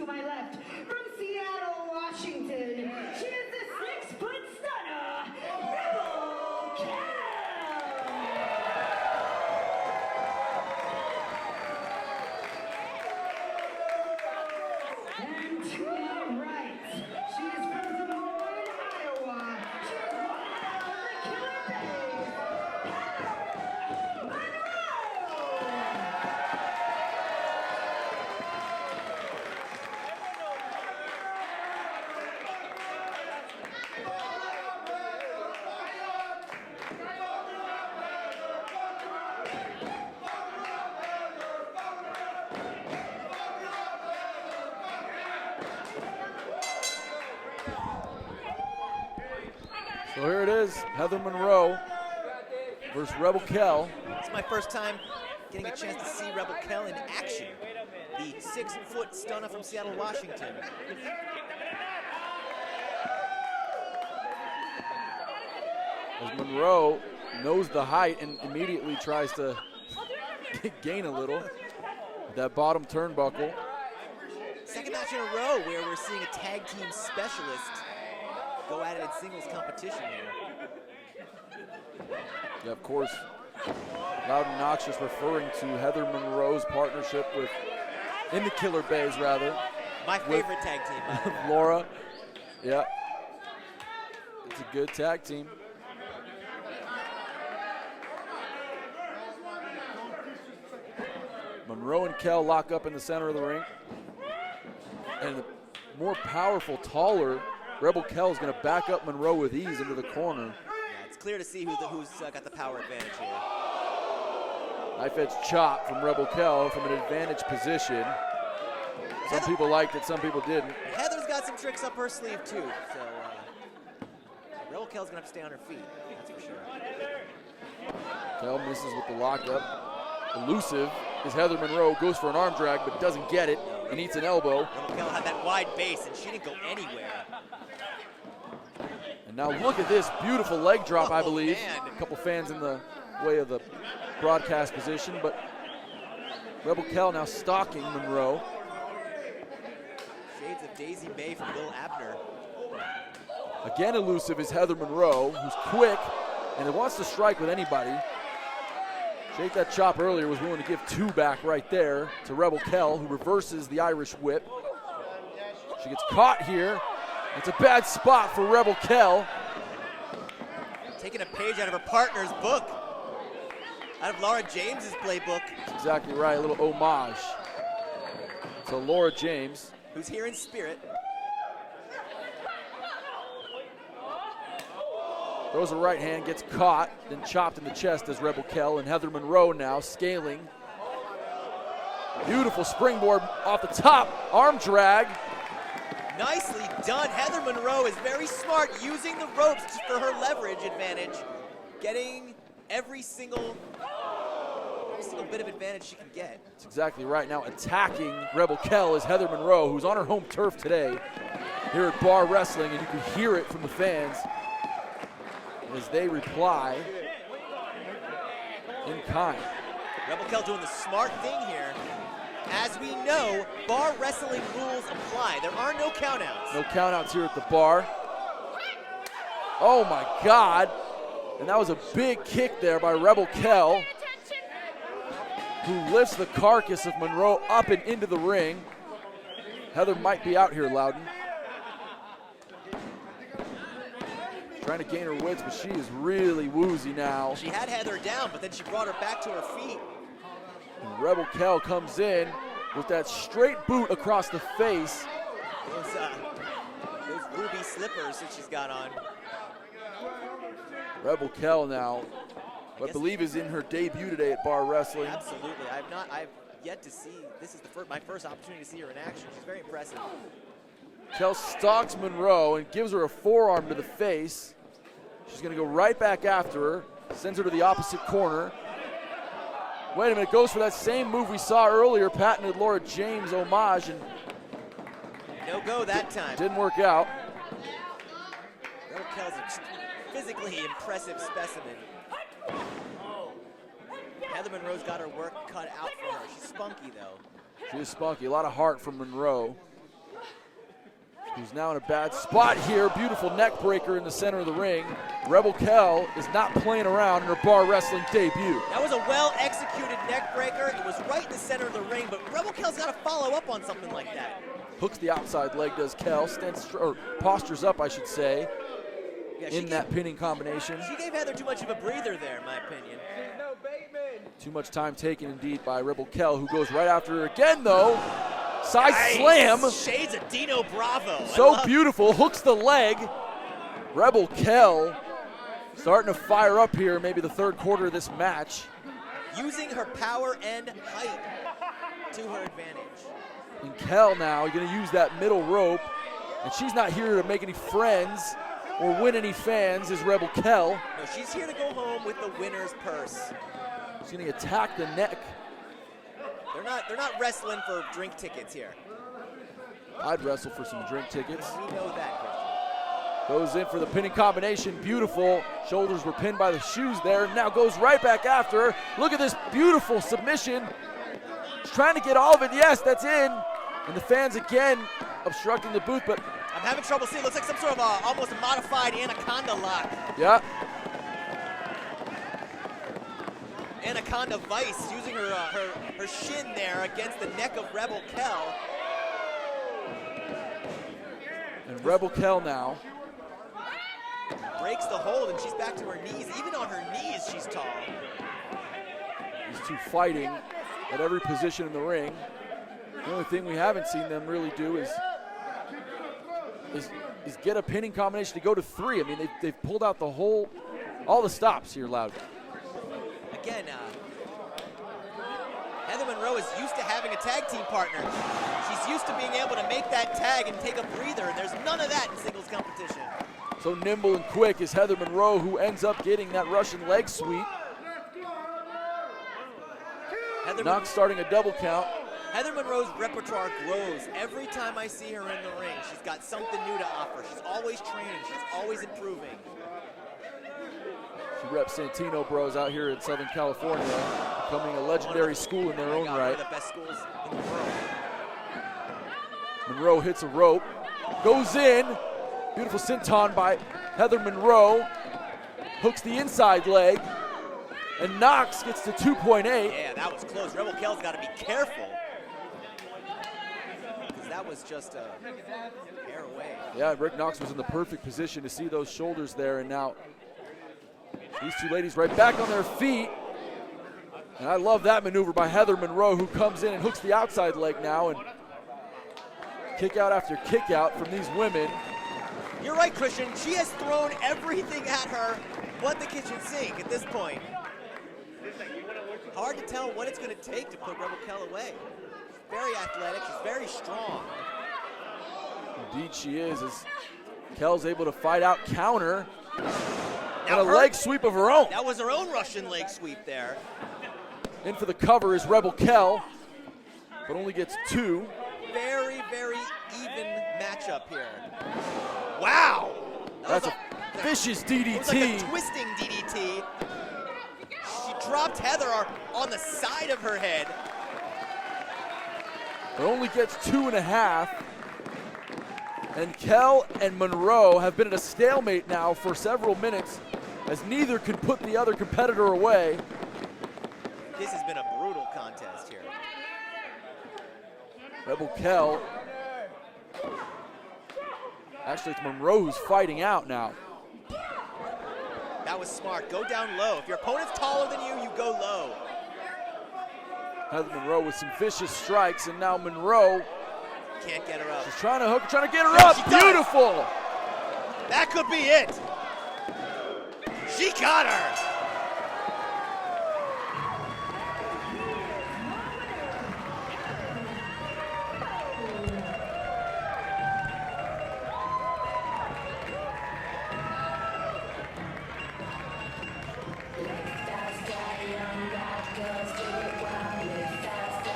my left, from Seattle, Washington, she is the 6-foot stunner, Rebel Cal. And to my right, she is from Des Moines, Iowa. She is one of the Killer Bae, Monroe. So here it is, Heather Monroe versus Rebel Cal. It's my first time getting a chance to see Rebel Cal in action. The 6-foot stunner from Seattle, Washington. As Monroe knows the height and immediately tries to gain a little. That bottom turnbuckle. Second match in a row where we're seeing a tag team specialist go at it in singles competition here. Yeah, of course, Loud and Noxious referring to Heather Monroe's partnership with, in the Killer Baes rather. My favorite tag team, by the way. Laura, yeah. It's a good tag team. Monroe and Cal lock up in the center of the ring. And the more powerful, taller Rebel Cal is going to back up Monroe with ease into the corner. Yeah, it's clear to see who's got the power advantage here. Knife edge chop from Rebel Cal from an advantage position. Some people liked it, some people didn't. Heather's got some tricks up her sleeve too, so Rebel Cal's gonna have to stay on her feet, that's for sure. Cal misses with the lockup. Elusive is Heather Monroe, goes for an arm drag but doesn't get it and eats an elbow. Rebel Cal had that wide base and she didn't go anywhere. And now look at this beautiful leg drop, I believe. Man. A couple fans in the way of the broadcast position, but Rebel Cal now stalking Monroe. Shades of Daisy May from Bill Abner. Again elusive is Heather Monroe, who's quick and wants to strike with anybody. Shake that chop earlier, was willing to give two back right there to Rebel Cal, who reverses the Irish whip. She gets caught here. It's a bad spot for Rebel Cal. Taking a page out of her partner's book. Out of Laura James's playbook. That's exactly right, a little homage to Laura James. Who's here in spirit. Throws a right hand, gets caught, then chopped in the chest as Rebel Cal, and Heather Monroe now scaling. Beautiful springboard off the top, arm drag. Nicely done. Heather Monroe is very smart, using the ropes for her leverage advantage, getting every single bit of advantage she can get. That's exactly right. Now attacking Rebel Cal is Heather Monroe, who's on her home turf today here at Bar Wrestling, and you can hear it from the fans as they reply in kind. Rebel Cal doing the smart thing here. As we know, bar wrestling rules apply. There are no countouts. No countouts here at the bar. Oh my God. And that was a big kick there by Rebel Cal, who lifts the carcass of Monroe up and into the ring. Heather might be out here, Loudon. Trying to gain her wits, but she is really woozy now. She had Heather down, but then she brought her back to her feet. And Rebel Cal comes in with that straight boot across the face. Those ruby slippers that she's got on. Rebel Cal now, I believe is in her debut today at Bar Wrestling. Absolutely. I've yet to see, this is my first opportunity to see her in action. She's very impressive. Cal stalks Monroe and gives her a forearm to the face. She's gonna go right back after her, sends her to the opposite corner. Wait a minute, goes for that same move we saw earlier, patented Laura James homage, and no go that time. Didn't work out. Rebel Cal's a physically impressive specimen. Heather Monroe's got her work cut out for her. She's spunky though. She is spunky, a lot of heart from Monroe. who's now in a bad spot here. Beautiful neck breaker in the center of the ring. Rebel Kell is not playing around in her bar wrestling debut. That was a well-executed neck breaker. It was right in the center of the ring, but Rebel Kell's got to follow up on something like that. Hooks the outside leg, does Kell. Postures up, I should say, in that pinning combination. She gave Heather too much of a breather there, in my opinion. Too much time taken, indeed, by Rebel Kell, who goes right after her again, though. Side slam. Shades of Dino Bravo. So beautiful. Hooks the leg. Rebel Kell starting to fire up here, maybe the third quarter of this match. Using her power and height to her advantage. And Kell now going to use that middle rope. And she's not here to make any friends or win any fans, is Rebel Kell. No, she's here to go home with the winner's purse. She's going to attack the neck. They're not wrestling for drink tickets here. I'd wrestle for some drink tickets. We know that, Christian. Goes in for the pinning combination. Beautiful. Shoulders were pinned by the shoes there. Now goes right back after her. Look at this beautiful submission. She's trying to get all of it. Yes, that's in. And the fans again obstructing the booth, but I'm having trouble seeing. It looks like some sort of almost a modified anaconda lock. yeah. Anaconda vice, using her shin there against the neck of Rebel Kell. And Rebel Kell now breaks the hold, and she's back to her knees. Even on her knees, she's tall. These two fighting at every position in the ring. The only thing we haven't seen them really do is get a pinning combination to go to three. I mean, they've pulled out all the stops here, Loud. Again, Heather Monroe is used to having a tag team partner. She's used to being able to make that tag and take a breather, and there's none of that in singles competition. So nimble and quick is Heather Monroe, who ends up getting that Russian leg sweep. Knox starting a double count. Heather Monroe's repertoire grows every time I see her in the ring. She's got something new to offer. She's always training. She's always improving. She reps Santino Bros out here in Southern California, becoming a legendary school in their own right. One of the best schools in the world. Monroe hits a rope, goes in. Beautiful senton by Heather Monroe. Hooks the inside leg, and Knox gets to 2.8. Yeah, that was close. Rebel Kell's got to be careful, because that was just a hair away. Yeah, Rick Knox was in the perfect position to see those shoulders there, and now these two ladies right back on their feet. And I love that maneuver by Heather Monroe, who comes in and hooks the outside leg now, and kick out after kick out from these women. You're right, Christian. She has thrown everything at her but the kitchen sink at this point. Hard to tell what it's going to take to put Rebel Kell away. She's very athletic. She's very strong. Indeed she is, as Kell's able to fight out counter. Now and a leg sweep of her own. That was her own Russian leg sweep there. In for the cover is Rebel Kell, but only gets two. Very, very even matchup here. Wow! That's a vicious DDT. It was like a twisting DDT. She dropped Heather on the side of her head. It only gets 2.5. And Kell and Monroe have been at a stalemate now for several minutes, as neither can put the other competitor away. This has been a brutal contest here. Rebel Kell. Actually, it's Monroe who's fighting out now. That was smart. Go down low. If your opponent's taller than you, you go low. Heather Monroe with some vicious strikes, and now Monroe can't get her up. She's trying to hook, trying to get her Yeah, up. she does. Beautiful. That could be it. She got her.